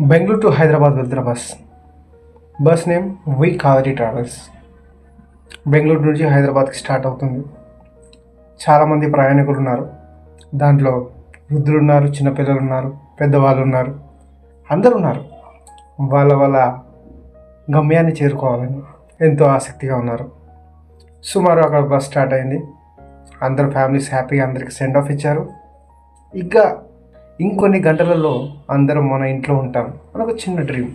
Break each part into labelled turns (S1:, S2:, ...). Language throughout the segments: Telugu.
S1: బెంగళూరు టు హైదరాబాద్ వెళ్తున్న bus name V Kaveri Travels. Bengaluru నుంచి హైదరాబాద్కి స్టార్ట్ అవుతుంది. చాలామంది ప్రయాణికులు ఉన్నారు. దాంట్లో వృద్ధులు ఉన్నారు, చిన్నపిల్లలు ఉన్నారు, పెద్దవాళ్ళు ఉన్నారు, అందరు ఉన్నారు. వాళ్ళ గమ్యాన్ని చేరుకోవాలని ఎంతో ఆసక్తిగా ఉన్నారు. సుమారు అక్కడ బస్ స్టార్ట్ అయింది. అందరు ఫ్యామిలీస్ హ్యాపీగా అందరికి సెండ్ ఆఫ్ ఇచ్చారు. ఇంకా ఇంకొన్ని గంటలలో అందరూ మన ఇంట్లో ఉంటాం అని ఒక చిన్న డ్రీమ్.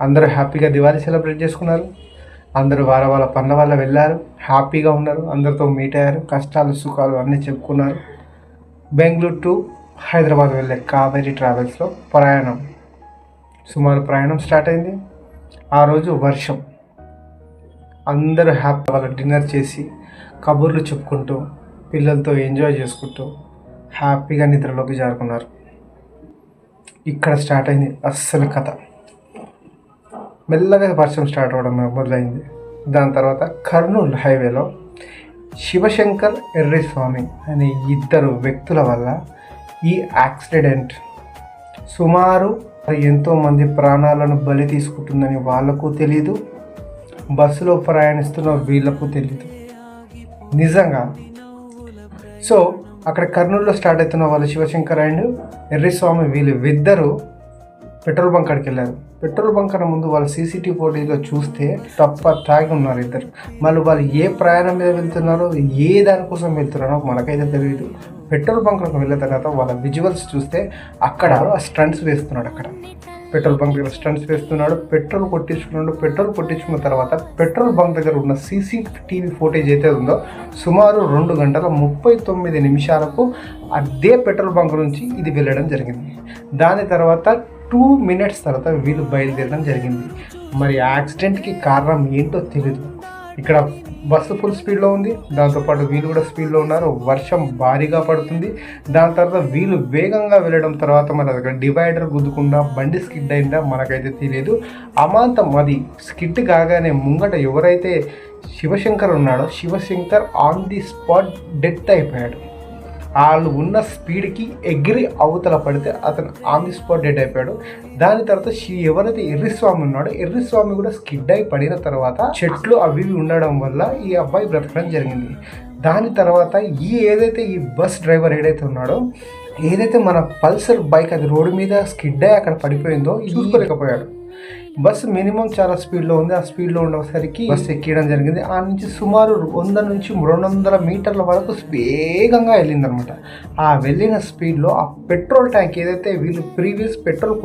S1: అందరూ హ్యాపీగా దివాళీ సెలబ్రేట్ చేసుకున్నారు. అందరూ వాళ్ళ పనుల వల్ల వెళ్ళారు, హ్యాపీగా ఉన్నారు, అందరితో మీట్ అయ్యారు, కష్టాలు సుఖాలు అన్నీ చెప్పుకున్నారు. బెంగళూరు టు హైదరాబాద్ వెళ్ళే కావేరీ ట్రావెల్స్లో ప్రయాణం స్టార్ట్ అయింది. ఆ రోజు వర్షం. అందరూ హ్యాపీ వాళ్ళ డిన్నర్ చేసి కబుర్లు చెప్పుకుంటూ పిల్లలతో ఎంజాయ్ చేసుకుంటూ హ్యాపీగా నిద్రలోకి జారుకున్నారు. ఇక్కడ స్టార్ట్ అయింది అస్సలు కథ. మెల్లగా వర్షం స్టార్ట్ అవ్వడం మొదలైంది. దాని తర్వాత కర్నూలు హైవేలో శివశంకర్ ఎర్రిస్వామి అనే ఇద్దరు వ్యక్తుల వల్ల ఈ యాక్సిడెంట్ సుమారు ఎంతోమంది ప్రాణాలను బలి తీసుకుంటుందని వాళ్ళకు తెలీదు, బస్సులో ప్రయాణిస్తున్న వీళ్ళకు తెలీదు నిజంగా. సో అక్కడ కర్నూలులో స్టార్ట్ అవుతున్న వాళ్ళు శివశంకర్ అండ్ ఎర్రిస్వామి వీళ్ళిద్దరూ పెట్రోల్ బంక్ కాడికి వెళ్ళారు. పెట్రోల్ బంక్ కన్నా ముందు వాళ్ళ సీసీటీవీ ఫోటేజ్లో చూస్తే తాగి ఉన్నారు ఇద్దరు. మళ్ళీ వాళ్ళు ఏ ప్రయాణం మీద వెళ్తున్నారో, ఏ దానికోసం వెళ్తున్నారో మనకైతే తెలియదు. పెట్రోల్ బంక్లోకి వెళ్ళిన తర్వాత వాళ్ళ విజువల్స్ చూస్తే అక్కడ స్టంట్స్ వేస్తున్నాడు. అక్కడ పెట్రోల్ బంక్ దగ్గర స్టంట్స్ వేస్తున్నాడు, పెట్రోల్ కొట్టించుకున్న తర్వాత పెట్రోల్ బంక్ దగ్గర ఉన్న సీసీటీవీ ఫోటేజ్ అయితే ఉందో సుమారు 2 గంటల 39 నిమిషాలకు అదే పెట్రోల్ బంక్ నుంచి ఇది వెళ్ళడం జరిగింది. దాని తర్వాత 2 మినిట్స్ తర్వాత వీళ్ళు బయలుదేరడం జరిగింది. మరి యాక్సిడెంట్కి కారణం ఏంటో తెలియదు. ఇక్కడ బస్సు ఫుల్ స్పీడ్లో ఉంది, దాంతోపాటు వీళ్ళు కూడా స్పీడ్లో ఉన్నారు. వర్షం భారీగా పడుతుంది. దాని తర్వాత వీళ్ళు వేగంగా వెళ్ళడం తర్వాత మన దగ్గర డివైడర్ గుద్దుకుండా బండి స్కిడ్ అయిందా మనకైతే తెలియదు. అమాంతం అది స్కిడ్ కాగానే ముంగట ఎవరైతే శివశంకర్ ఉన్నాడో Shivashankar on the spot death అయిపోయాడు. వాళ్ళు ఉన్న స్పీడ్కి ఎగిరి అవతల పడితే అతను ఆన్ ది స్పాట్ డెడ్ అయిపోయాడు. దాని తర్వాత ఎవరైతే ఎర్రిస్వామి ఉన్నాడో ఎర్రిస్వామి కూడా స్కిడ్ అయి పడిన తర్వాత చెట్లు అవి ఉండడం వల్ల ఈ అబ్బాయి బ్రతకడం జరిగింది. దాని తర్వాత ఏదైతే ఈ బస్ డ్రైవర్ ఏదైతే ఉన్నాడో, ఏదైతే మన పల్సర్ బైక్ అది రోడ్డు మీద స్కిడ్ అయి అక్కడ పడిపోయిందో చూసుకోలేకపోయాడు. బస్సు మినిమం చాలా స్పీడ్లో ఉంది. ఆ స్పీడ్లో ఉండేసరికి బస్సు ఎక్కడం జరిగింది. ఆ నుంచి సుమారు 100 నుంచి 200 మీటర్ల వరకు వేగంగా వెళ్ళిందనమాట. ఆ వెళ్ళిన స్పీడ్లో ఆ పెట్రోల్ ట్యాంక్ ఏదైతే వీళ్ళు ప్రీవియస్ పెట్రోల్